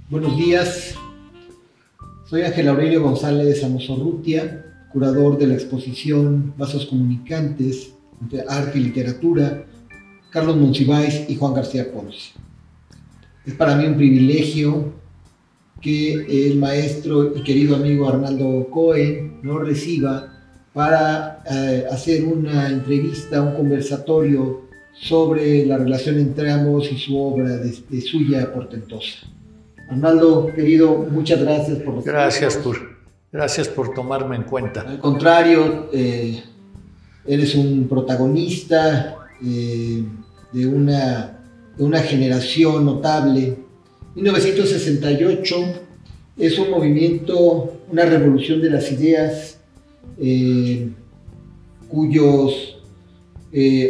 Buenos días, soy Ángel Aurelio González Amosorrutia, curador de la exposición Vasos Comunicantes entre Arte y Literatura, Carlos Monsiváis y Juan García Ponce. Es para mí un privilegio que el maestro y querido amigo Arnaldo Cohen nos reciba para hacer una entrevista, un conversatorio sobre la relación entre ambos y su obra de suya portentosa. Arnaldo, querido, muchas gracias por los Gracias por tomarme en cuenta. Al contrario, eres un protagonista de una generación notable. 1968 es un movimiento, una revolución de las ideas, cuyos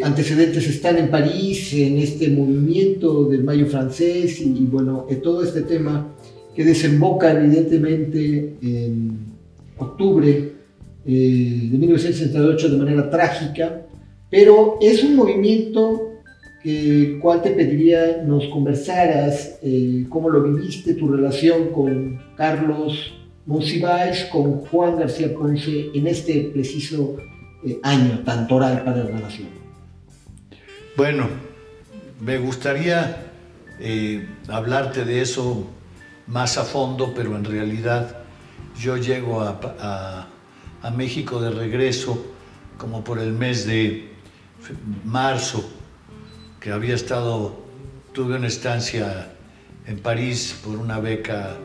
antecedentes están en París, en este movimiento del Mayo francés y bueno, todo este tema que desemboca evidentemente en octubre de 1968 de manera trágica, pero es un movimiento cual te pediría nos conversaras, cómo lo viviste, tu relación con Carlos Monsiváis, con Juan García Ponce en este preciso año tan toral para la relación. Bueno, me gustaría hablarte de eso más a fondo, pero en realidad yo llego a México de regreso como por el mes de marzo, que tuve una estancia en París por una beca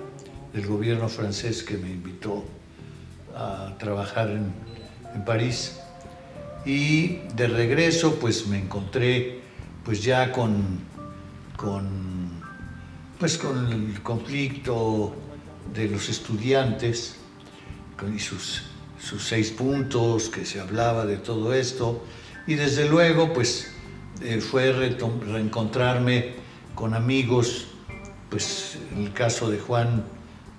del gobierno francés que me invitó a trabajar en París. Y de regreso pues me encontré pues ya con el conflicto de los estudiantes y sus 6 puntos, que se hablaba de todo esto, y desde luego pues fue reencontrarme con amigos, pues en el caso de Juan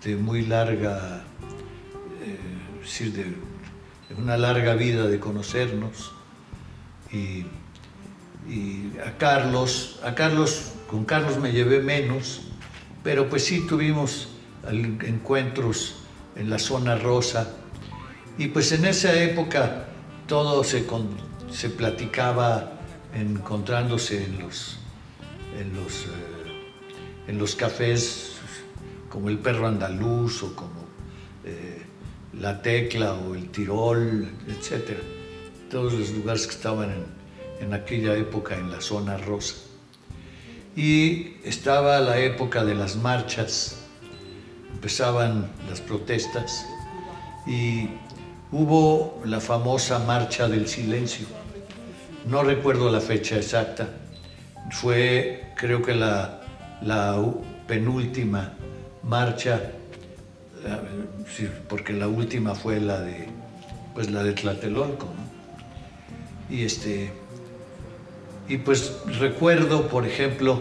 de muy larga, de una larga vida de conocernos, y con Carlos me llevé menos, pero pues sí tuvimos encuentros en la zona rosa, y pues en esa época todo se platicaba encontrándose en los cafés como el Perro Andaluz o como La Tecla o el Tirol, etc. Todos los lugares que estaban en aquella época en la zona rosa. Y estaba la época de las marchas, empezaban las protestas y hubo la famosa Marcha del Silencio. No recuerdo la fecha exacta, fue creo que la penúltima marcha, porque la última fue la de Tlatelolco, ¿no? Y pues recuerdo, por ejemplo,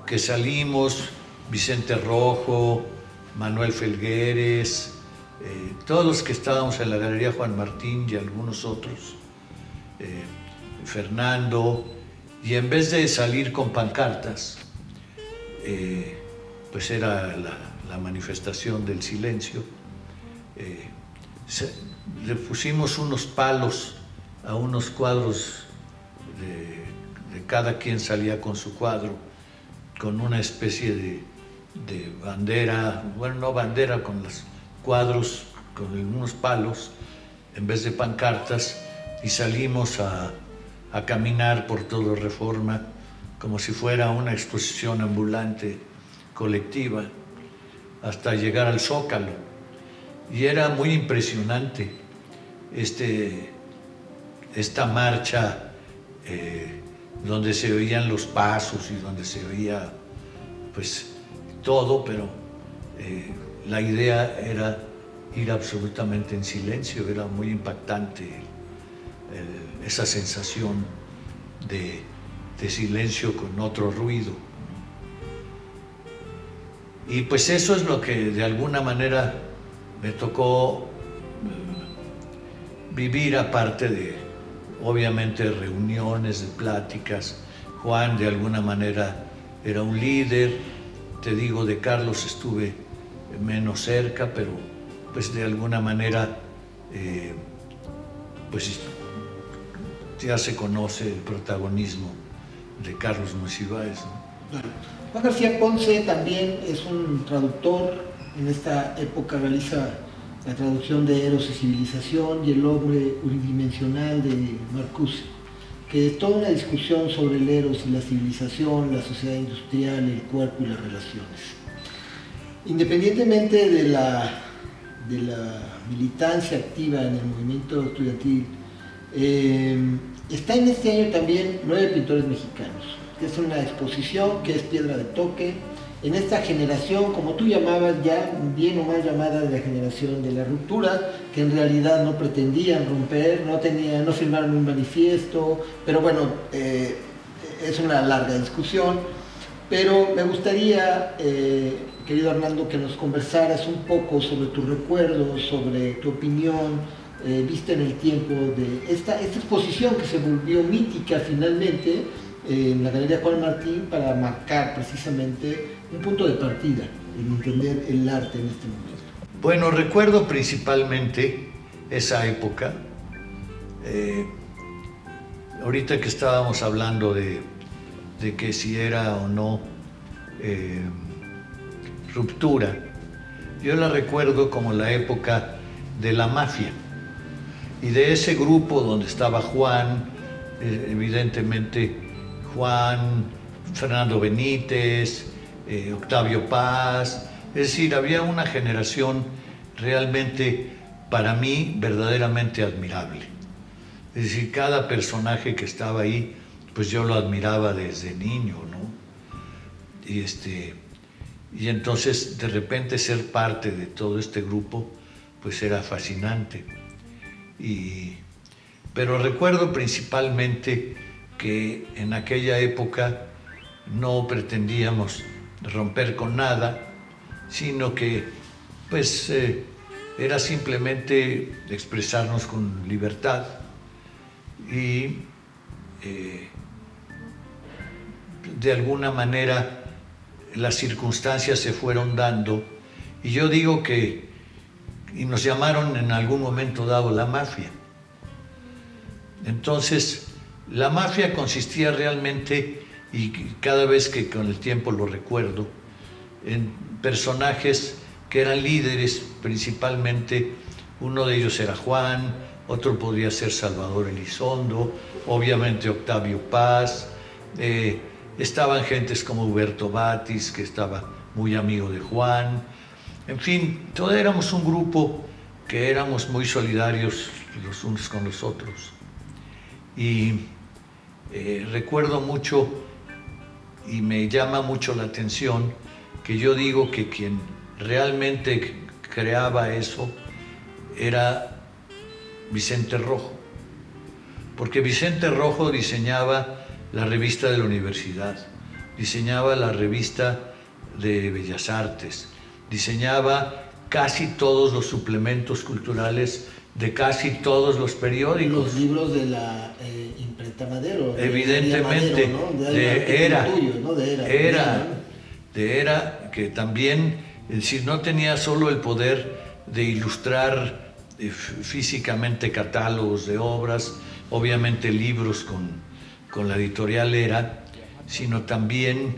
que salimos Vicente Rojo, Manuel Felgueres, todos los que estábamos en la Galería Juan Martín y algunos otros, Fernando, y en vez de salir con pancartas, pues era la manifestación del silencio, le pusimos unos palos a unos cuadros de cada quien salía con su cuadro, con una especie de bandera, bueno, no bandera, con los cuadros, con unos palos, en vez de pancartas, y salimos a caminar por todo Reforma como si fuera una exposición ambulante colectiva hasta llegar al Zócalo. Y era muy impresionante esta marcha donde se oían los pasos y donde se oía pues todo, pero la idea era ir absolutamente en silencio. Era muy impactante esa sensación de silencio con otro ruido. Y pues eso es lo que de alguna manera me tocó vivir, aparte de, obviamente, reuniones, de pláticas. Juan de alguna manera era un líder. Te digo, de Carlos estuve menos cerca, pero pues de alguna manera pues ya se conoce el protagonismo de Carlos Monsiváis, ¿no? Juan García Ponce también es un traductor. En esta época realiza la traducción de Eros y Civilización y El hombre unidimensional de Marcuse, que es toda una discusión sobre el Eros y la civilización, la sociedad industrial, el cuerpo y las relaciones. Independientemente de la militancia activa en el movimiento estudiantil, está en este año también 9 pintores mexicanos, que es una exposición que es piedra de toque en esta generación, como tú llamabas, ya bien o mal llamada, de la generación de la ruptura, que en realidad no pretendían romper, no firmaron un manifiesto, pero bueno, es una larga discusión. Pero me gustaría, querido Arnaldo, que nos conversaras un poco sobre tus recuerdos, sobre tu opinión vista en el tiempo de esta exposición que se volvió mítica finalmente en la Galería Juan Martín, para marcar precisamente un punto de partida en entender el arte en este momento. Bueno, recuerdo principalmente esa época. Ahorita que estábamos hablando de que si era o no ruptura, yo la recuerdo como la época de la mafia y de ese grupo donde estaba Juan, evidentemente Juan, Fernando Benítez, Octavio Paz. Es decir, había una generación realmente, para mí, verdaderamente admirable. Es decir, cada personaje que estaba ahí, pues yo lo admiraba desde niño, ¿no? Y entonces, de repente, ser parte de todo este grupo, pues era fascinante. Pero recuerdo principalmente que en aquella época no pretendíamos romper con nada, sino que pues era simplemente expresarnos con libertad y de alguna manera las circunstancias se fueron dando, y yo digo que nos llamaron en algún momento dado la mafia. Entonces la mafia consistía realmente, y cada vez que con el tiempo lo recuerdo, en personajes que eran líderes. Principalmente uno de ellos era Juan, otro podría ser Salvador Elizondo, obviamente Octavio Paz, estaban gentes como Huberto Batis, que estaba muy amigo de Juan. En fin, todos éramos un grupo que éramos muy solidarios los unos con los otros. Y recuerdo mucho, y me llama mucho la atención, que yo digo que quien realmente creaba eso era Vicente Rojo, porque Vicente Rojo diseñaba la revista de la universidad, diseñaba la revista de Bellas Artes, diseñaba casi todos los suplementos culturales de casi todos los periódicos. Los libros de la imprenta Madero. Evidentemente, de Era, que también, es decir, no tenía solo el poder de ilustrar físicamente catálogos de obras, obviamente libros con la editorial Era, sino también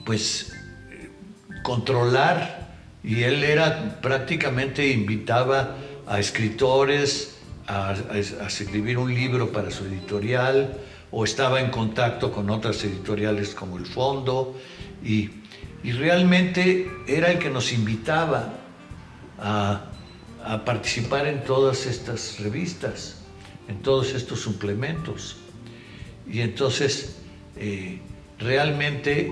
pues controlar. Y él era prácticamente, invitaba a escritores a escribir un libro para su editorial, o estaba en contacto con otras editoriales como El Fondo, y realmente era el que nos invitaba a participar en todas estas revistas, en todos estos suplementos. Y entonces realmente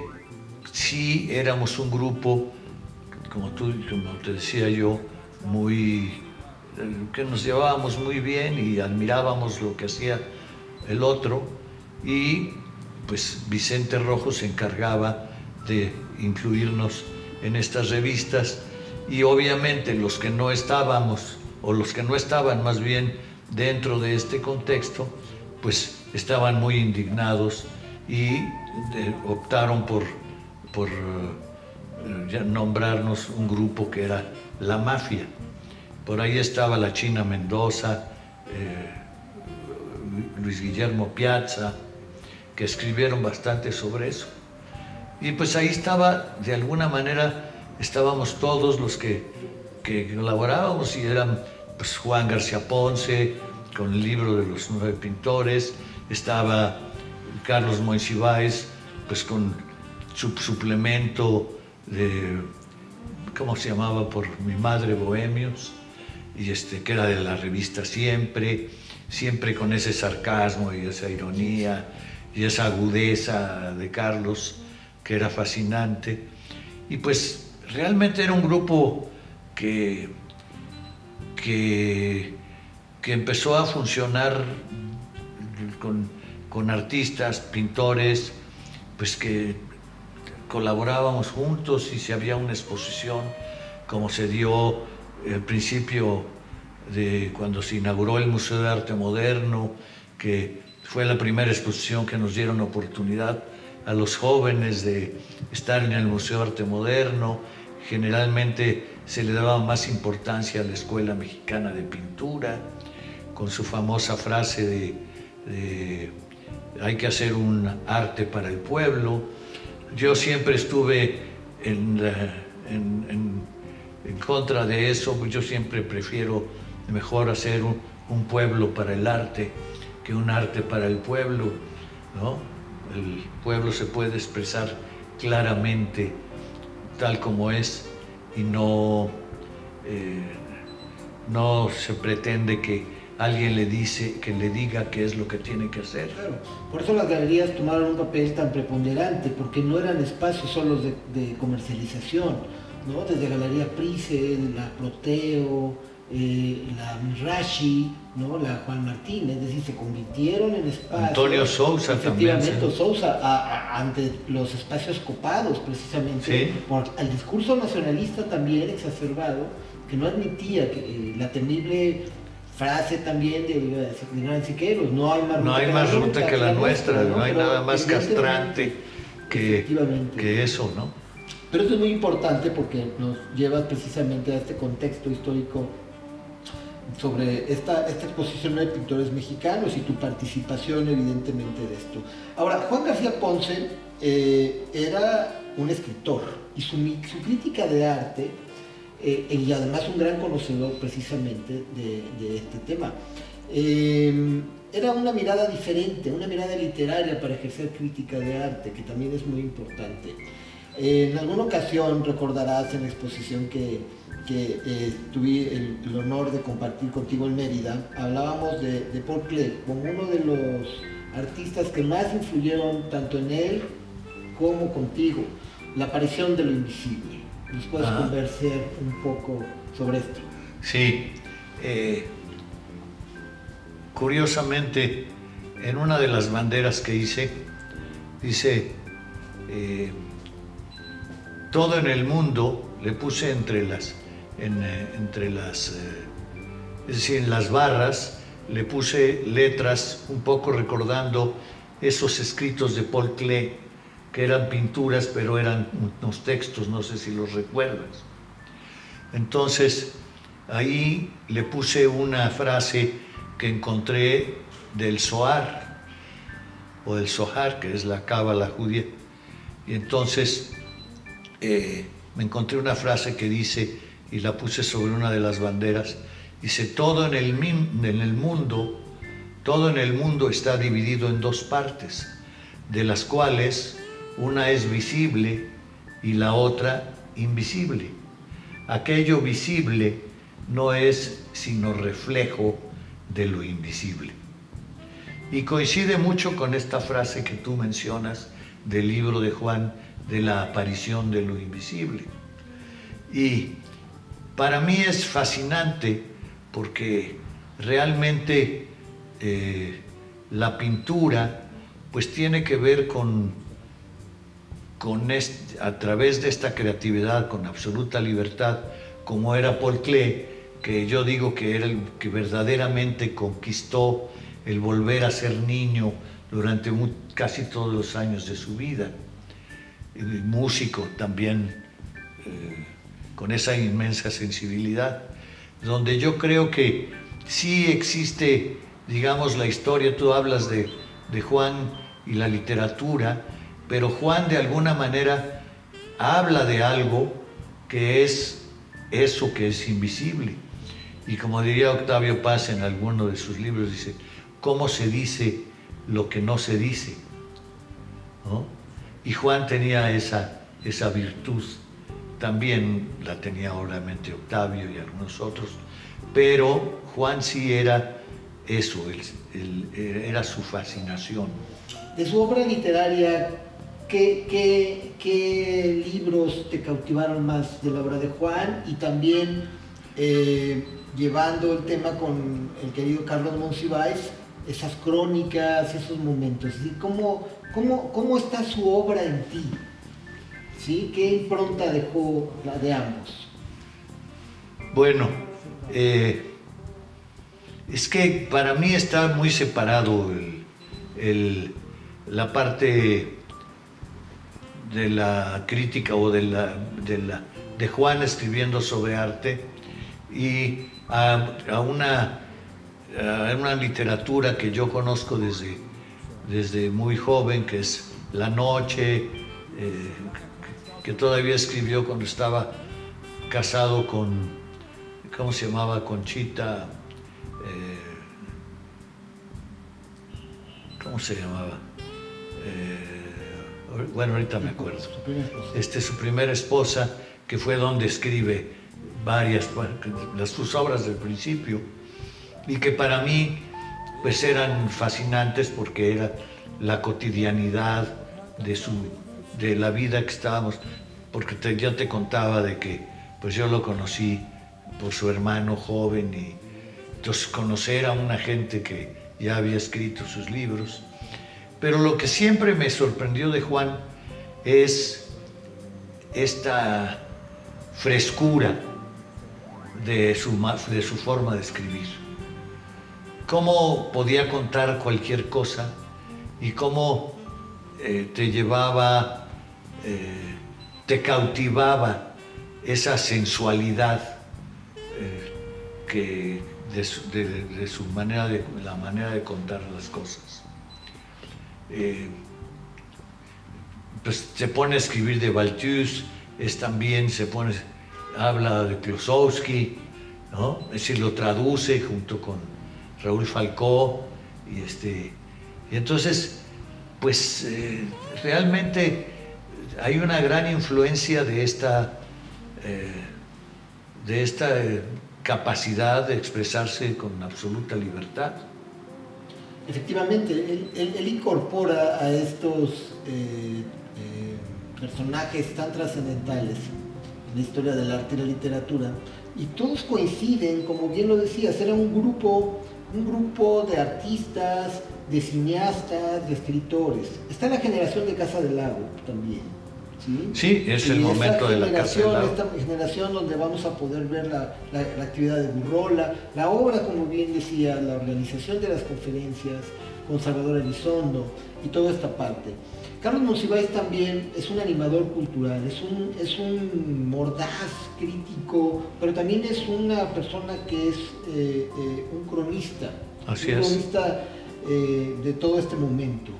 sí éramos un grupo, como te decía yo, que nos llevábamos muy bien y admirábamos lo que hacía el otro, y pues Vicente Rojo se encargaba de incluirnos en estas revistas, y obviamente los que no estábamos, o los que no estaban más bien dentro de este contexto, pues estaban muy indignados y optaron por nombrarnos un grupo que era la mafia. Por ahí estaba la China Mendoza, Luis Guillermo Piazza, que escribieron bastante sobre eso. Y pues ahí estaba, de alguna manera, estábamos todos los que colaborábamos, y eran pues Juan García Ponce, con el libro de los 9 pintores, estaba Carlos Monsiváis, pues con su suplemento de, ¿cómo se llamaba? Por mi madre, Bohemios, y que era de la revista Siempre, siempre con ese sarcasmo y esa ironía y esa agudeza de Carlos, que era fascinante. Y pues realmente era un grupo que empezó a funcionar con artistas, pintores, pues que colaborábamos juntos, y si había una exposición, como se dio al principio de cuando se inauguró el Museo de Arte Moderno, que fue la primera exposición que nos dieron oportunidad a los jóvenes de estar en el Museo de Arte Moderno. Generalmente se le daba más importancia a la Escuela Mexicana de Pintura, con su famosa frase de hay que hacer un arte para el pueblo. Yo siempre estuve en contra de eso. Yo siempre prefiero mejor hacer un pueblo para el arte que un arte para el pueblo, ¿no? El pueblo se puede expresar claramente tal como es, y no se pretende que alguien le diga qué es lo que tiene que hacer. Claro. Por eso las galerías tomaron un papel tan preponderante, porque no eran espacios solo de comercialización, ¿no? Desde Galería Price, la Proteo, la Mirashi, ¿no? La Juan Martín, es decir, se convirtieron en espacios. Antonio Sousa también. Efectivamente, Sousa, ante los espacios copados, precisamente, ¿sí? Por el discurso nacionalista también exacerbado, que no admitía que la temible frase también de Gran Siqueiros, no hay más ruta que la nuestra, ¿no? Hay nada más castrante que eso, ¿no? Pero esto es muy importante porque nos lleva precisamente a este contexto histórico sobre esta exposición de pintores mexicanos y tu participación evidentemente de esto. Ahora, Juan García Ponce era un escritor, y su crítica de arte, y además un gran conocedor precisamente de este tema, era una mirada diferente, una mirada literaria para ejercer crítica de arte, que también es muy importante. En alguna ocasión recordarás en la exposición que tuve el honor de compartir contigo en Mérida, hablábamos de Paul Klee como uno de los artistas que más influyeron tanto en él como contigo, la aparición de lo invisible. ¿Nos puedes conversar un poco sobre esto? Sí. Curiosamente, en una de las banderas que hice, dice, todo en el mundo, le puse es decir, en las barras, le puse letras un poco recordando esos escritos de Paul Klee, que eran pinturas, pero eran unos textos, no sé si los recuerdas. Entonces, ahí le puse una frase que encontré del Zohar, o del Zohar, que es la cábala judía. Y entonces me encontré una frase que dice, y la puse sobre una de las banderas, dice, todo en el mundo está dividido en dos partes, de las cuales una es visible y la otra invisible. Aquello visible no es sino reflejo de lo invisible. Y coincide mucho con esta frase que tú mencionas del libro de Juan, de la aparición de lo invisible. Y para mí es fascinante porque realmente la pintura pues tiene que ver con a través de esta creatividad con absoluta libertad, como era Paul Klee, que yo digo que era el que verdaderamente conquistó el volver a ser niño durante casi todos los años de su vida. Músico también, con esa inmensa sensibilidad, donde yo creo que sí existe, digamos, la historia. Tú hablas de Juan y la literatura, pero Juan de alguna manera habla de algo que es eso que es invisible. Y como diría Octavio Paz en alguno de sus libros, dice, ¿cómo se dice lo que no se dice? ¿No? Y Juan tenía esa virtud. También la tenía obviamente Octavio y algunos otros, pero Juan sí era eso, era su fascinación. De su obra literaria, ¿qué libros te cautivaron más de la obra de Juan? Y también, llevando el tema con el querido Carlos Monsiváis, esas crónicas, esos momentos, ¿sí? ¿Cómo está su obra en ti? ¿Sí? ¿Qué impronta dejó la de ambos? Bueno, es que para mí está muy separado la parte de la crítica o de Juan escribiendo sobre arte y a una literatura que yo conozco desde muy joven, que es La Noche, que todavía escribió cuando estaba casado con, ¿cómo se llamaba? Conchita, ¿cómo se llamaba? Bueno, ahorita me acuerdo. Su primera esposa, que fue donde escribe sus obras del principio, y que para mí pues eran fascinantes porque era la cotidianidad de la vida que estábamos, porque yo te contaba de que pues yo lo conocí por su hermano joven, y entonces conocer a una gente que ya había escrito sus libros. Pero lo que siempre me sorprendió de Juan es esta frescura de su forma de escribir. Cómo podía contar cualquier cosa y cómo te llevaba, te cautivaba esa sensualidad de su manera la manera de contar las cosas. Pues se pone a escribir de Balthus, también habla de Klosowski, ¿no? Es decir, lo traduce junto con Raúl Falcó, y entonces pues realmente hay una gran influencia de esta capacidad de expresarse con absoluta libertad. Efectivamente, él incorpora a estos personajes tan trascendentales en la historia del arte y la literatura, y todos coinciden, como bien lo decías, era un grupo de artistas, de cineastas, de escritores. Está la generación de Casa del Lago también. Sí, es el momento de la Casa del Lago. Esta generación donde vamos a poder ver la actividad de Burrola, la obra, como bien decía, la organización de las conferencias con Salvador Elizondo y toda esta parte. Carlos Monsiváis también es un animador cultural, es un mordaz crítico, pero también es una persona que es un cronista. Así un es. cronista de todo este momento.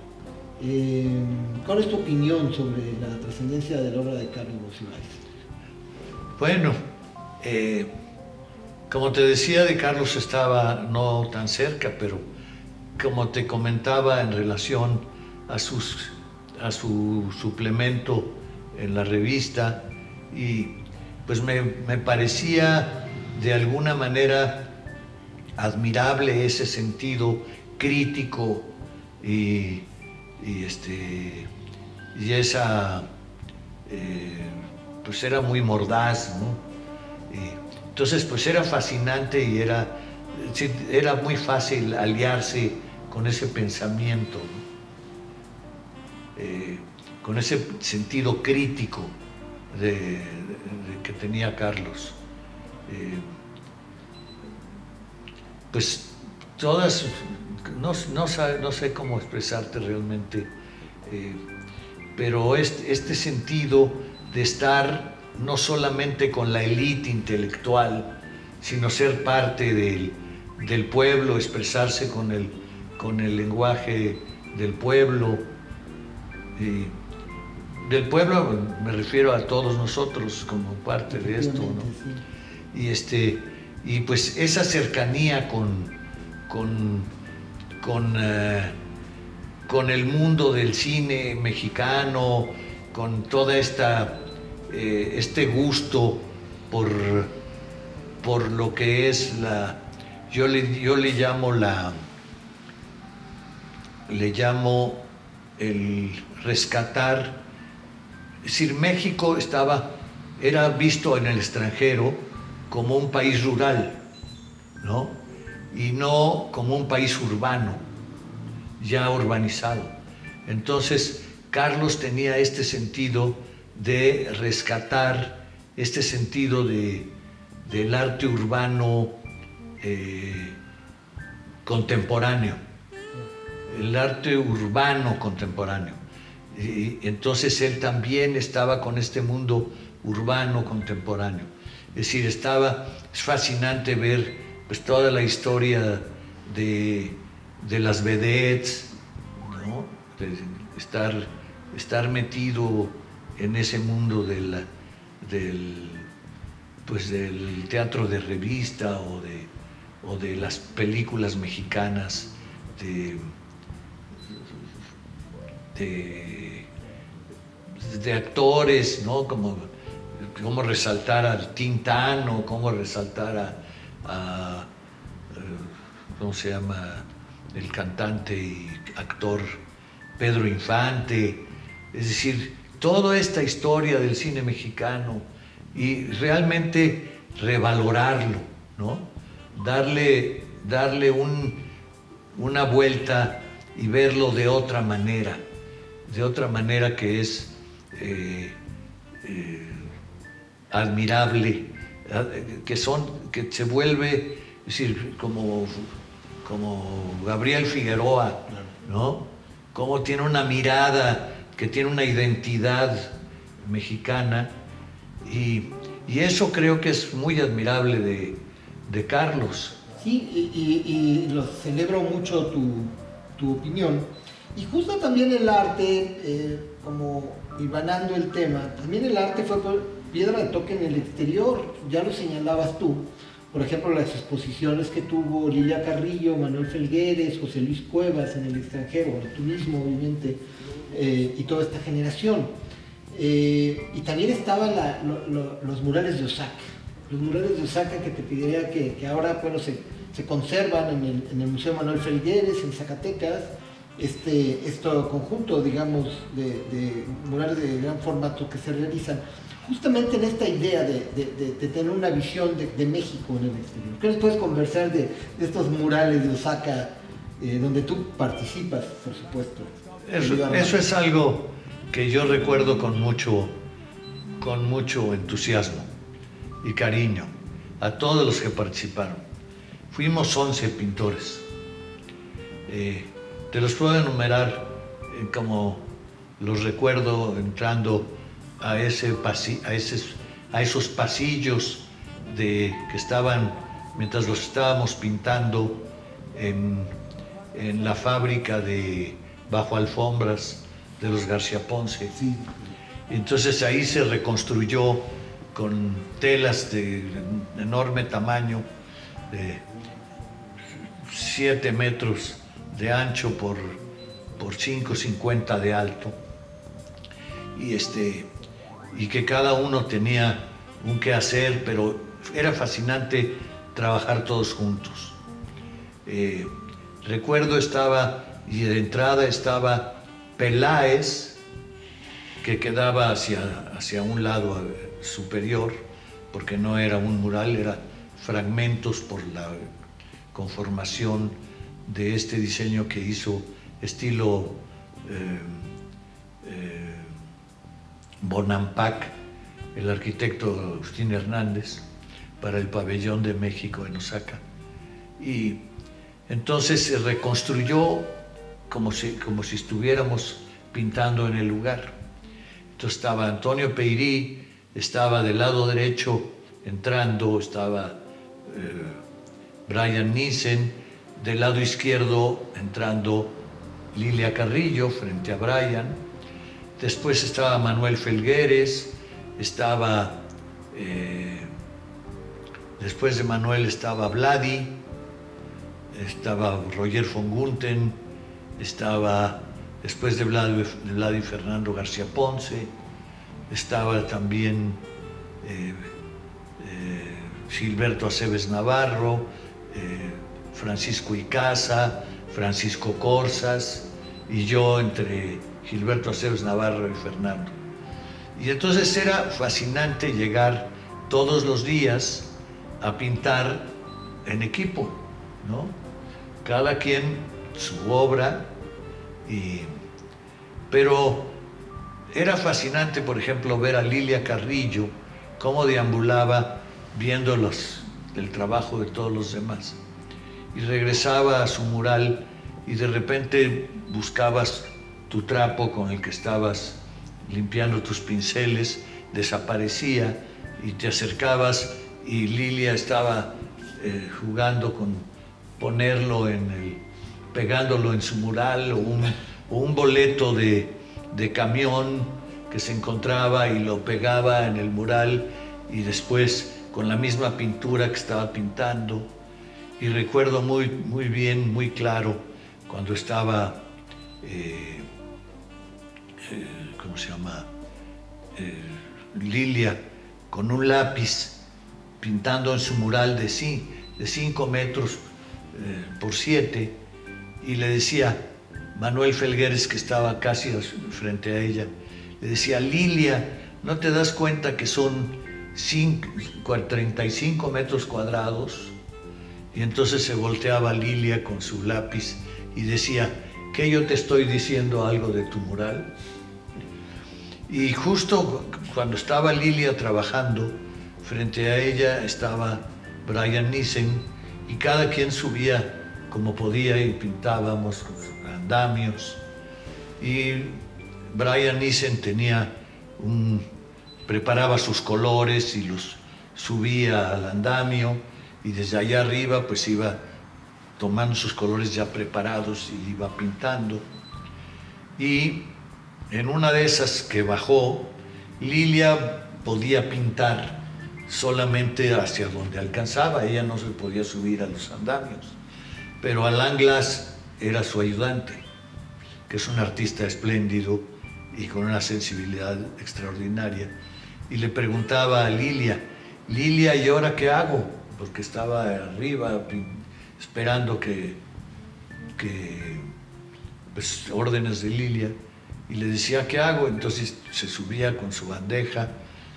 ¿Cuál es tu opinión sobre la trascendencia de la obra de Carlos Monsiváis? Bueno, como te decía, de Carlos estaba no tan cerca, pero como te comentaba en relación a su suplemento en la revista, y pues me parecía de alguna manera admirable ese sentido crítico y esa pues era muy mordaz, ¿no? Entonces pues era fascinante y era muy fácil aliarse con ese pensamiento, ¿no? con ese sentido crítico que tenía Carlos. Pues todas, no sé cómo expresarte realmente, pero este sentido de estar no solamente con la élite intelectual, sino ser parte del pueblo, expresarse con el lenguaje del pueblo. Del pueblo me refiero a todos nosotros como parte de esto, ¿no? Sí. Y pues esa cercanía con el mundo del cine mexicano, con toda este gusto por lo que es yo le llamo el rescatar. Es decir, México era visto en el extranjero como un país rural, ¿no? Y no como un país urbano, ya urbanizado. Entonces, Carlos tenía este sentido de rescatar este sentido del arte urbano contemporáneo, el arte urbano contemporáneo. Y entonces él también estaba con este mundo urbano contemporáneo. Es decir, es fascinante ver pues, toda la historia de las vedettes, ¿no? De estar metido en ese mundo del teatro de revista o de las películas mexicanas de actores, ¿no? Cómo resaltar al Tintán o cómo resaltar ¿cómo se llama? El cantante y actor Pedro Infante. Es decir, toda esta historia del cine mexicano y realmente revalorarlo, ¿no? Darle una vuelta y verlo de otra manera que es admirable, que se vuelve, es decir, como Gabriel Figueroa, ¿no? Cómo tiene una mirada, que tiene una identidad mexicana, y eso creo que es muy admirable de Carlos. Sí, y lo celebro mucho tu opinión. Y justo también el arte, como hilvanando el tema, también el arte fue piedra de toque en el exterior, ya lo señalabas tú. Por ejemplo, las exposiciones que tuvo Lilia Carrillo, Manuel Felgueres, José Luis Cuevas en el extranjero, tú mismo obviamente, y toda esta generación. Y también estaban los murales de Osaka. Los murales de Osaka que te pediría que ahora bueno, se conservan en el Museo Manuel Felgueres, en Zacatecas. Este conjunto, digamos, de murales de gran formato que se realizan justamente en esta idea de tener una visión de México en el exterior. ¿Qué nos puedes conversar de estos murales de Osaka, donde tú participas, por supuesto? Eso es algo que yo recuerdo con mucho entusiasmo y cariño a todos los que participaron. Fuimos 11 pintores. Te los puedo enumerar como los recuerdo entrando a esos pasillos que estaban, mientras los estábamos pintando en la fábrica de Bajo Alfombras de los García Ponce. Sí. Entonces ahí se reconstruyó con telas de enorme tamaño, de 7 metros de ancho por 5,50 de alto, y que cada uno tenía un quehacer, pero era fascinante trabajar todos juntos. Recuerdo y de entrada estaba Peláez, que quedaba hacia un lado superior, porque no era un mural, era fragmentos por la conformación de este diseño que hizo estilo Bonampak, el arquitecto Agustín Hernández, para el pabellón de México en Osaka. Y entonces se reconstruyó como si estuviéramos pintando en el lugar. Entonces estaba Antonio Peirí, estaba del lado derecho entrando, estaba Brian Nissen, del lado izquierdo entrando Lilia Carrillo frente a Brian. Después estaba Manuel Felgueres, estaba, después de Manuel estaba Vladi, estaba Roger von Gunten, estaba después de Vladi Fernando García Ponce, estaba también Gilberto Aceves Navarro, Francisco Icaza, Francisco Corsas, y yo entre Gilberto Aceves Navarro y Fernando. Y entonces era fascinante llegar todos los días a pintar en equipo, ¿no? Cada quien su obra, pero era fascinante, por ejemplo, ver a Lilia Carrillo cómo deambulaba viendo el trabajo de todos los demás. Y regresaba a su mural y de repente buscabas tu trapo con el que estabas limpiando tus pinceles, desaparecía y te acercabas y Lilia estaba jugando con ponerlo pegándolo en su mural, o un boleto de camión que se encontraba y lo pegaba en el mural, y después con la misma pintura que estaba pintando. Y recuerdo muy, muy bien, muy claro, cuando estaba, ¿cómo se llama? Lilia con un lápiz pintando en su mural de 5 metros por 7, y le decía Manuel Felgueres, que estaba casi frente a ella, le decía: Lilia, ¿no te das cuenta que son 35 metros cuadrados? Y entonces se volteaba Lilia con su lápiz y decía: ¿qué, yo te estoy diciendo algo de tu mural? Y justo cuando estaba Lilia trabajando, frente a ella estaba Brian Nissen, y cada quien subía como podía y pintábamos con andamios. Y Brian Nissen preparaba sus colores y los subía al andamio, y desde allá arriba pues iba tomando sus colores ya preparados y iba pintando. Y en una de esas que bajó, Lilia podía pintar solamente hacia donde alcanzaba, ella no se podía subir a los andamios, pero Alain Glass era su ayudante, que es un artista espléndido y con una sensibilidad extraordinaria, y le preguntaba a Lilia: Lilia, ¿y ahora qué hago? Porque estaba arriba esperando pues, órdenes de Lilia, y le decía: ¿qué hago? Entonces se subía con su bandeja,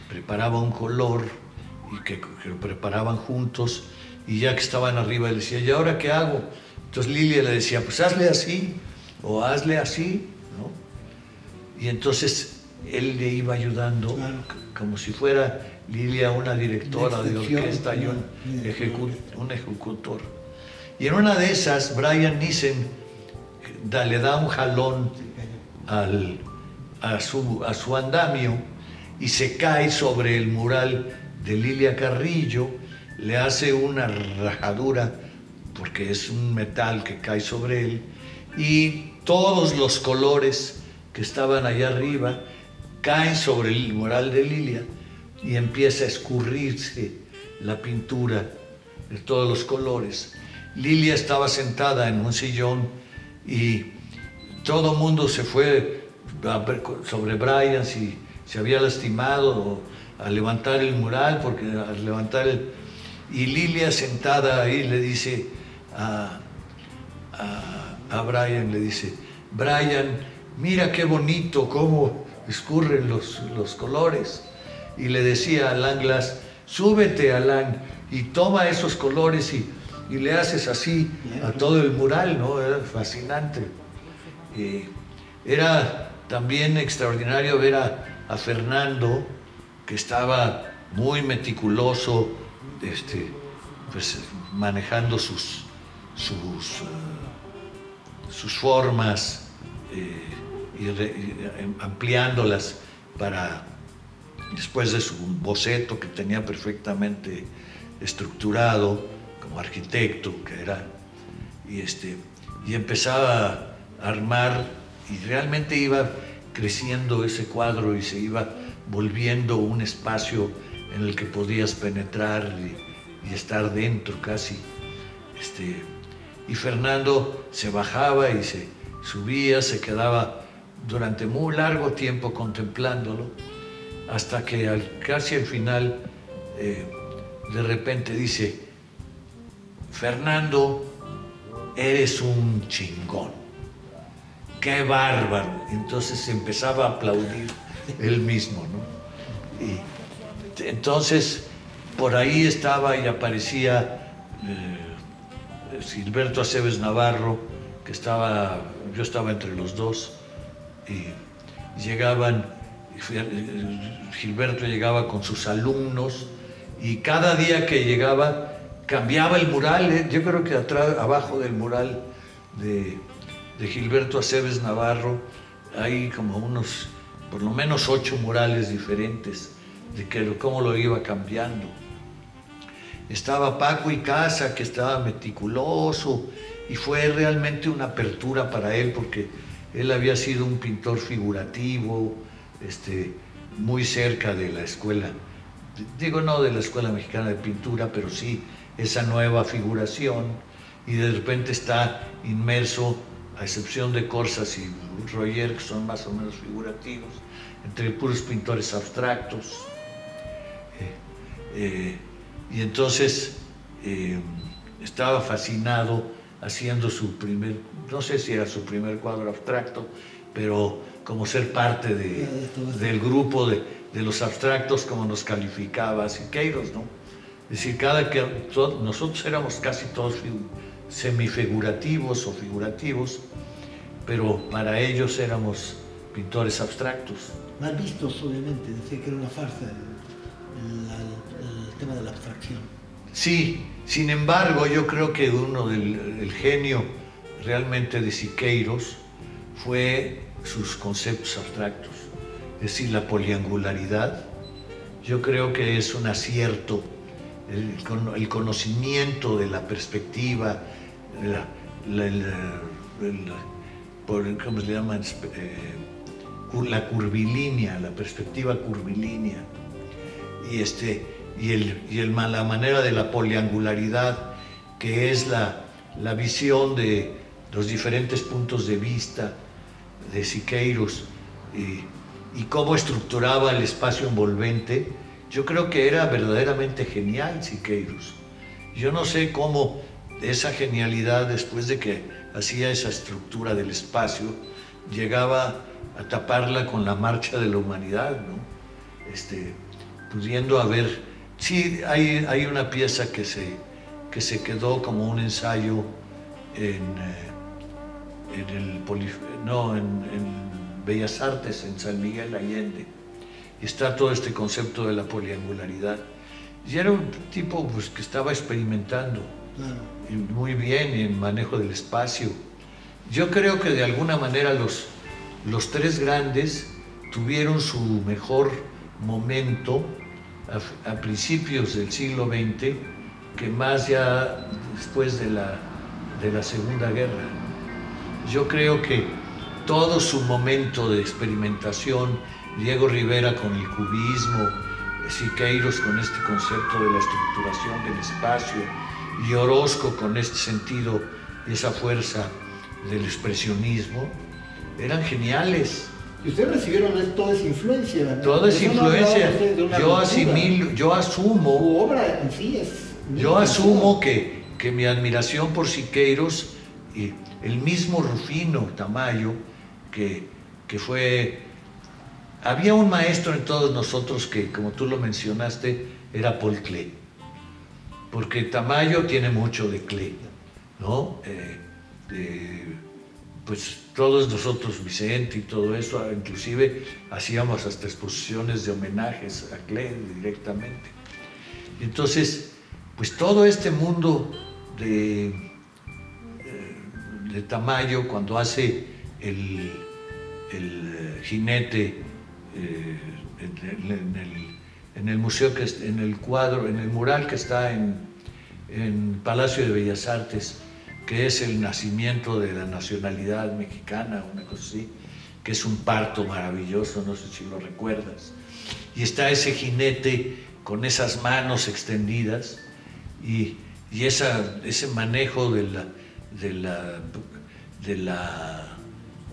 preparaba un color, y que lo preparaban juntos, y ya que estaban arriba le decía: ¿y ahora qué hago? Entonces Lilia le decía: pues hazle así, o hazle así, ¿no? Y entonces él le iba ayudando, claro, como si fuera Lilia una directora de orquesta y un ejecutor. Y en una de esas, Brian Nissen le da un jalón a su andamio, y se cae sobre el mural de Lilia Carrillo, le hace una rajadura, porque es un metal que cae sobre él, y todos los colores que estaban allá arriba caen sobre el mural de Lilia, y empieza a escurrirse la pintura de todos los colores. Lilia estaba sentada en un sillón, y todo el mundo se fue a ver sobre Brian si se había lastimado a levantar el mural, porque al levantar y Lilia sentada ahí le dice a Brian, le dice: Brian, mira qué bonito cómo escurren los colores. Y le decía a Alain Glass: súbete, Alain, y toma esos colores y le haces así a todo el mural, ¿no? Era fascinante. Era también extraordinario ver a Fernando, que estaba muy meticuloso, pues, manejando sus formas y ampliándolas para, después de su boceto que tenía perfectamente estructurado como arquitecto que era, y empezaba a armar, y realmente iba creciendo ese cuadro y se iba volviendo un espacio en el que podías penetrar y estar dentro casi. Y Fernando se bajaba y se subía, se quedaba durante muy largo tiempo contemplándolo, hasta que casi al final de repente dice: Fernando, eres un chingón, qué bárbaro. Entonces empezaba a aplaudir él mismo, ¿no? Y entonces por ahí estaba y aparecía Gilberto Aceves Navarro, que yo estaba entre los dos, y llegaban, Gilberto llegaba con sus alumnos, y cada día que llegaba cambiaba el mural. Yo creo que abajo del mural de Gilberto Aceves Navarro hay como por lo menos 8 murales diferentes, de cómo lo iba cambiando. Estaba Paco Icaza, que estaba meticuloso, y fue realmente una apertura para él, porque él había sido un pintor figurativo, muy cerca de la escuela, digo no de la Escuela Mexicana de Pintura, pero sí esa nueva figuración, y de repente está inmerso, a excepción de Corsas y Royer, que son más o menos figurativos, entre puros pintores abstractos. Y entonces estaba fascinado haciendo no sé si era su primer cuadro abstracto, pero como ser parte del grupo de los abstractos, como nos calificaba Siqueiros, ¿no? Es decir, nosotros éramos casi todos semifigurativos o figurativos, pero para ellos éramos pintores abstractos. Mal vistos, obviamente, decía que era una farsa el tema de la abstracción. Sí, sin embargo, yo creo que el genio realmente de Siqueiros fue sus conceptos abstractos, es decir, la poliangularidad. Yo creo que es un acierto, el conocimiento de la perspectiva, ¿cómo se le llama? La curvilínea, la perspectiva curvilínea, la manera de la poliangularidad, que es la visión de los diferentes puntos de vista de Siqueiros, y cómo estructuraba el espacio envolvente. Yo creo que era verdaderamente genial Siqueiros. Yo no sé cómo esa genialidad, después de que hacía esa estructura del espacio, llegaba a taparla con la marcha de la humanidad, ¿no? Pudiendo haber... Sí, hay una pieza que se quedó como un ensayo en Bellas Artes, en San Miguel Allende, y está todo este concepto de la poliangularidad. Y era un tipo, pues, que estaba experimentando muy bien en manejo del espacio. Yo creo que de alguna manera los tres grandes tuvieron su mejor momento a principios del siglo XX, que más ya después de la Segunda Guerra. Yo creo que todo su momento de experimentación, Diego Rivera con el cubismo, Siqueiros con este concepto de la estructuración del espacio, y Orozco con este sentido y esa fuerza del expresionismo, eran geniales. Y ustedes recibieron toda esa influencia, ¿verdad? Toda esa influencia. Yo asumo. Su obra en sí es... Yo asumo que mi admiración por Siqueiros, y el mismo Rufino Tamayo, que fue... Había un maestro en todos nosotros que, como tú lo mencionaste, era Paul Klee. Porque Tamayo tiene mucho de Klee, ¿no? pues todos nosotros, Vicente y todo eso, inclusive hacíamos hasta exposiciones de homenajes a Klee directamente. Entonces, pues todo este mundo de Tamayo, cuando hace el jinete en el museo, en el cuadro, en el mural que está en Palacio de Bellas Artes, que es el nacimiento de la nacionalidad mexicana, una cosa así, que es un parto maravilloso, no sé si lo recuerdas. Y está ese jinete con esas manos extendidas y ese manejo de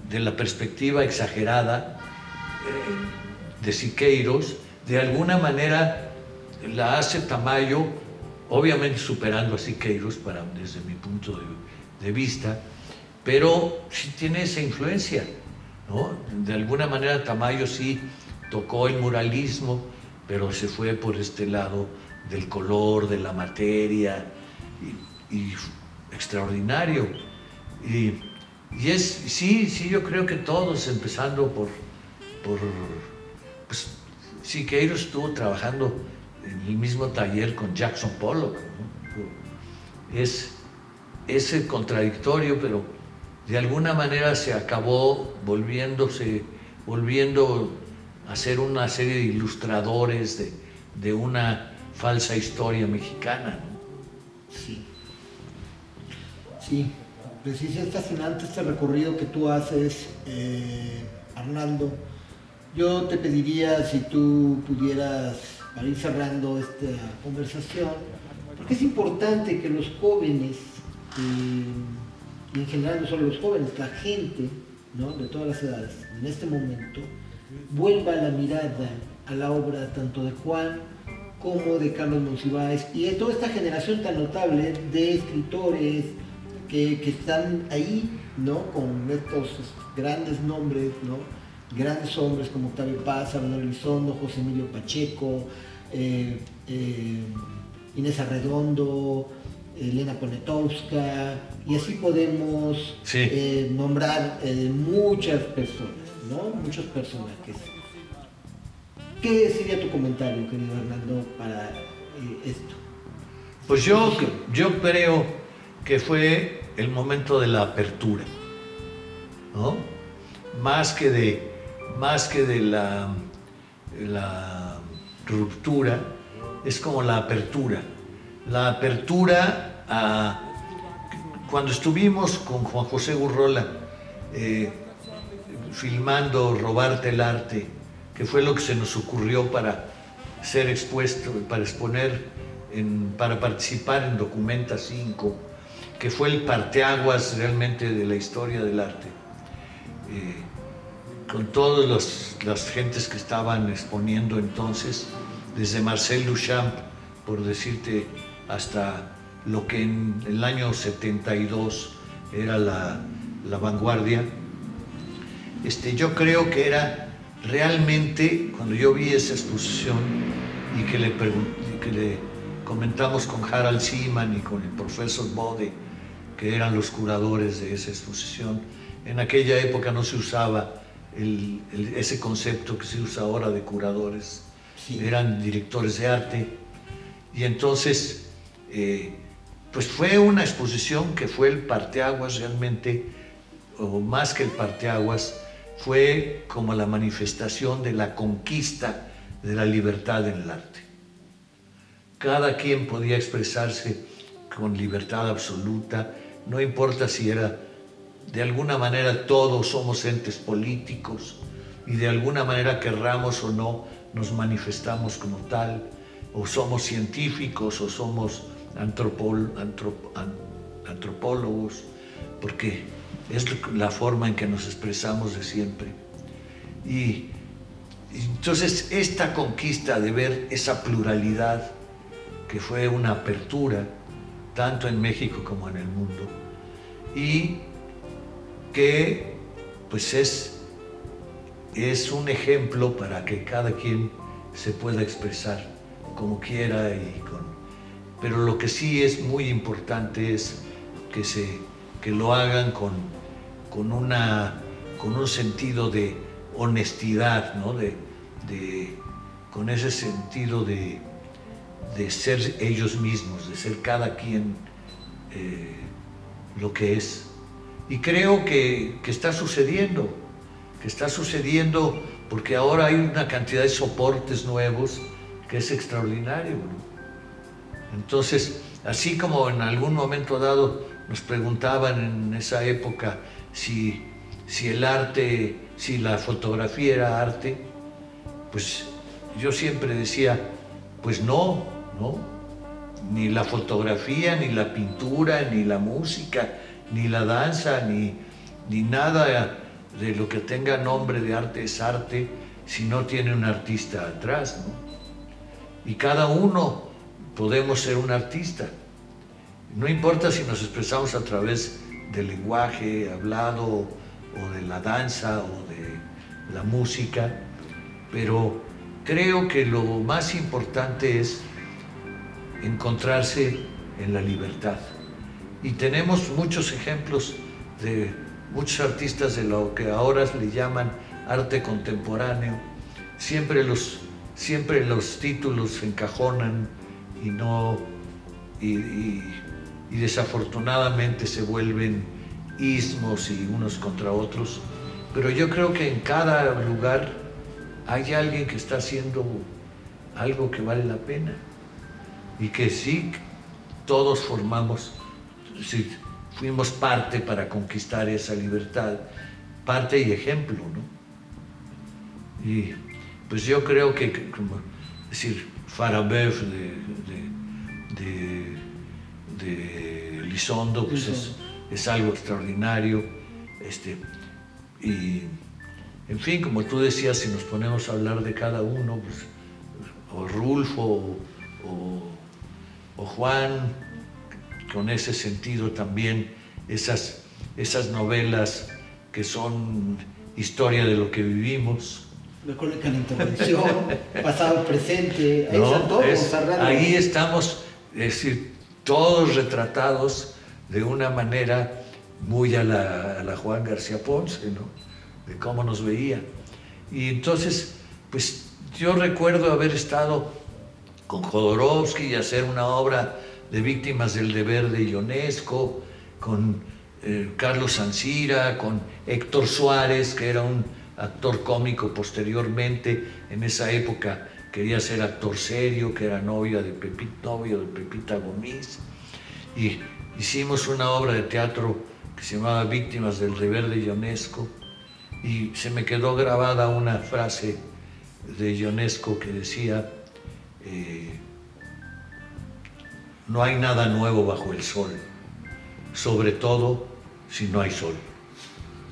la perspectiva exagerada de Siqueiros, de alguna manera la hace Tamayo, obviamente superando a Siqueiros desde mi punto de vista, pero sí tiene esa influencia, ¿no? De alguna manera Tamayo sí tocó el muralismo, pero se fue por este lado del color, de la materia, y extraordinario. Sí, yo creo que todos, empezando pues Siqueiros estuvo trabajando en el mismo taller con Jackson Pollock, ¿no? Es contradictorio, pero de alguna manera se acabó volviendo a ser una serie de ilustradores de una falsa historia mexicana, ¿no? Sí. Sí, pues sí, es fascinante este recorrido que tú haces, Arnaldo. Yo te pediría si tú pudieras, para ir cerrando esta conversación, porque es importante que los jóvenes, y en general no solo los jóvenes, la gente, ¿no?, de todas las edades, en este momento, vuelva la mirada a la obra tanto de Juan como de Carlos Monsiváis y de toda esta generación tan notable de escritores que están ahí, ¿no?, con estos grandes nombres, ¿no?, grandes hombres como Octavio Paz, Manuel Elizondo, José Emilio Pacheco, Inés Arredondo, Elena Poniatowska, y así podemos nombrar muchas personas, ¿no?, muchos personajes. ¿Qué sería tu comentario, querido Arnaldo, para esto? Pues yo creo que fue el momento de la apertura, ¿no? Más que de la ruptura, es como la apertura. La apertura a... Cuando estuvimos con Juan José Gurrola filmando Robarte el Arte, que fue lo que se nos ocurrió para ser expuesto, para exponer, para participar en Documenta 5, que fue el parteaguas realmente de la historia del arte. Con todas las gentes que estaban exponiendo entonces, desde Marcel Duchamp, por decirte, hasta lo que en el año 72 era la vanguardia. Yo creo que era realmente, cuando yo vi esa exposición y que le comentamos con Harald Seaman y con el profesor Bode, que eran los curadores de esa exposición, en aquella época no se usaba ese concepto que se usa ahora de curadores, sí. Eran directores de arte, y entonces pues fue una exposición que fue el parteaguas realmente, o más que el parteaguas, fue como la manifestación de la conquista de la libertad en el arte. Cada quien podía expresarse con libertad absoluta, no importa si era, de alguna manera todos somos entes políticos y de alguna manera, querramos o no, nos manifestamos como tal, o somos científicos o somos antropólogos, porque es la forma en que nos expresamos de siempre. Y entonces esta conquista de ver esa pluralidad, que fue una apertura, tanto en México como en el mundo, y que pues es un ejemplo para que cada quien se pueda expresar como quiera, pero lo que sí es muy importante es que lo hagan con con un sentido de honestidad, ¿no? Con ese sentido de ser ellos mismos, de ser cada quien lo que es. Y creo que está sucediendo, porque ahora hay una cantidad de soportes nuevos que es extraordinario, ¿no? Entonces, así como en algún momento dado nos preguntaban en esa época si el arte, si la fotografía era arte, pues yo siempre decía, pues no, ni la fotografía, ni la pintura, ni la música, ni la danza, ni nada de lo que tenga nombre de arte es arte si no tiene un artista atrás, ¿no? Y cada uno podemos ser un artista. No importa si nos expresamos a través del lenguaje hablado o de la danza o de la música, pero creo que lo más importante es encontrarse en la libertad. Y tenemos muchos ejemplos de muchos artistas de lo que ahora le llaman arte contemporáneo. Siempre los títulos se encajonan y desafortunadamente se vuelven ismos y unos contra otros. Pero yo creo que en cada lugar hay alguien que está haciendo algo que vale la pena y que sí, todos fuimos parte para conquistar esa libertad, parte y ejemplo, ¿no? Y pues yo creo que como decir, Farabeuf de Elizondo, pues es algo extraordinario, y en fin, como tú decías, si nos ponemos a hablar de cada uno, pues, o Rulfo o Juan, con ese sentido también, esas novelas que son historia de lo que vivimos. La crónica de la intervención, pasado, presente, ahí ¿No? están todos. Ahí estamos, es decir, todos retratados de una manera muy a la Juan García Ponce, ¿no? De cómo nos veía. Y entonces, pues yo recuerdo haber estado con Jodorowsky y hacer una obra de Víctimas del Deber de Ionesco, con Carlos Ancira, con Héctor Suárez, que era un actor cómico posteriormente. En esa época quería ser actor serio, que era novio de Pepita Gomis. Y hicimos una obra de teatro que se llamaba Víctimas del Deber de Ionesco, y se me quedó grabada una frase de Ionesco que decía: no hay nada nuevo bajo el sol, sobre todo si no hay sol.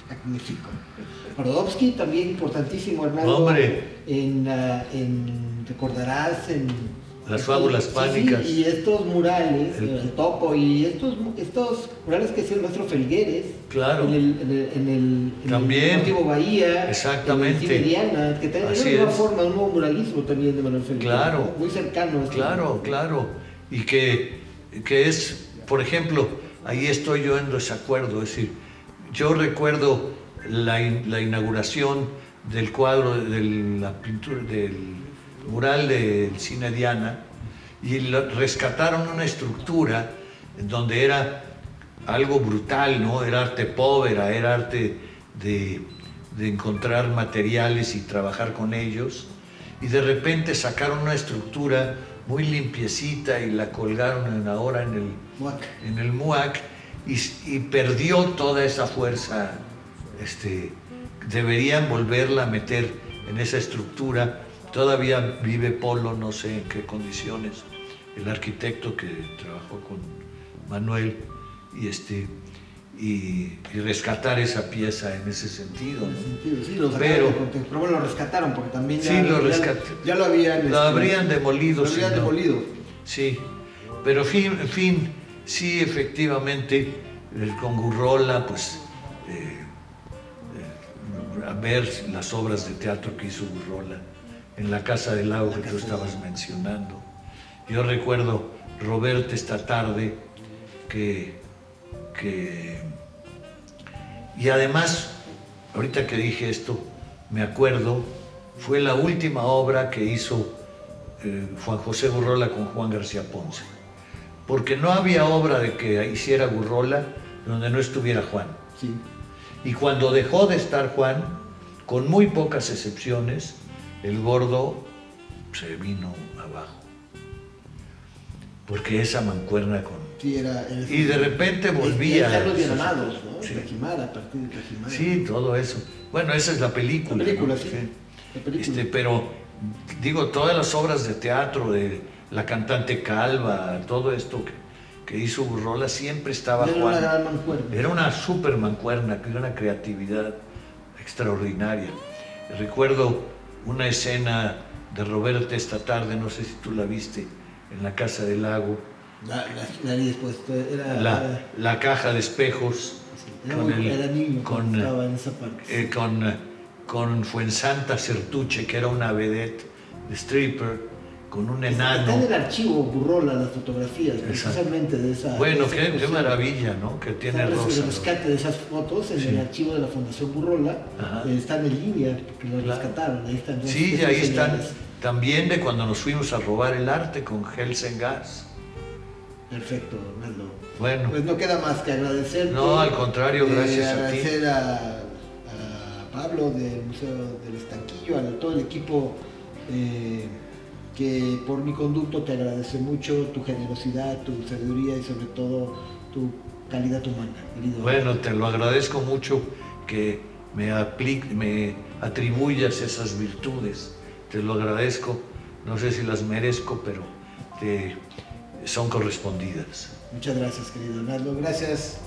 Magnífico. Jodorowsky también importantísimo, Hernando. Hombre. Recordarás en Las Fábulas Pánicas. Sí, y estos murales, el Topo, y estos murales que hacía el maestro Felgueres. Claro. En el Deportivo Bahía. Exactamente. En el Cine Diana, que también es una nueva forma, un nuevo muralismo también de Manuel Felgueres. Claro. Muy cercano. Claro. Y que es, por ejemplo, ahí estoy yo en desacuerdo. Es decir, yo recuerdo la inauguración del cuadro, de la pintura, del mural del Cine Diana, y rescataron una estructura en donde era algo brutal, ¿no? Era arte povera, era arte de encontrar materiales y trabajar con ellos, y de repente sacaron una estructura muy limpiecita y la colgaron ahora en el MUAC, y perdió toda esa fuerza. Deberían volverla a meter en esa estructura. Todavía vive Polo, no sé en qué condiciones, el arquitecto que trabajó con Manuel, y rescatar esa pieza en ese sentido, ¿no? Sí, pero bueno, lo rescataron porque también ya lo habían... Lo habrían demolido. Lo habrían demolido. Sí, pero en fin, sí, efectivamente, con Gurrola, pues, a ver las obras de teatro que hizo Gurrola en la Casa del Lago que tú estabas mencionando. Yo recuerdo Roberta esta tarde, que Y además, ahorita que dije esto, me acuerdo, fue la última obra que hizo Juan José Gurrola con Juan García Ponce. Porque no había obra de que hiciera Gurrola donde no estuviera Juan. Sí. Y cuando dejó de estar Juan, con muy pocas excepciones, el Gordo se vino abajo. Porque esa mancuerna con... Sí, y de repente volvía... Carlos Bien Amados, ¿no? Sí. Trajimara, a partir de Trajimara. Sí, todo eso. Bueno, esa es la película. La película, ¿no? sí. Sí. La película. Pero, digo, todas las obras de teatro, de La cantante calva, todo esto que hizo Gurrola, siempre estaba Era Juan. una gran mancuerna. Era una súper mancuerna, una creatividad extraordinaria. Recuerdo una escena de Roberta esta tarde, no sé si tú la viste, en la Casa del Lago. La vi después. La caja de espejos. Sí, era niño cuando estaba en esa parte. Con Fuensanta Certuche, que era una vedette de stripper, con un enano. Está en el archivo Gurrola las fotografías, precisamente de esa... Bueno, de esa qué maravilla, ¿no? Que tiene Rosa. El rescate de esas fotos en el archivo de la Fundación Gurrola, están en línea, porque los rescataron, ahí están. Sí, y ahí están también de cuando nos fuimos a robar el arte con Helsen Gas. Perfecto, Arnaldo. Bueno. Pues no queda más que agradecerte. No, al contrario, gracias a ti. Agradecer a Pablo del Museo del Estanquillo, a todo el equipo que por mi conducto te agradece mucho tu generosidad, tu sabiduría y sobre todo tu calidad humana, querido. Bueno, te lo agradezco mucho que me atribuyas esas virtudes. Te lo agradezco, no sé si las merezco, pero son correspondidas. Muchas gracias, querido Arnaldo. Gracias.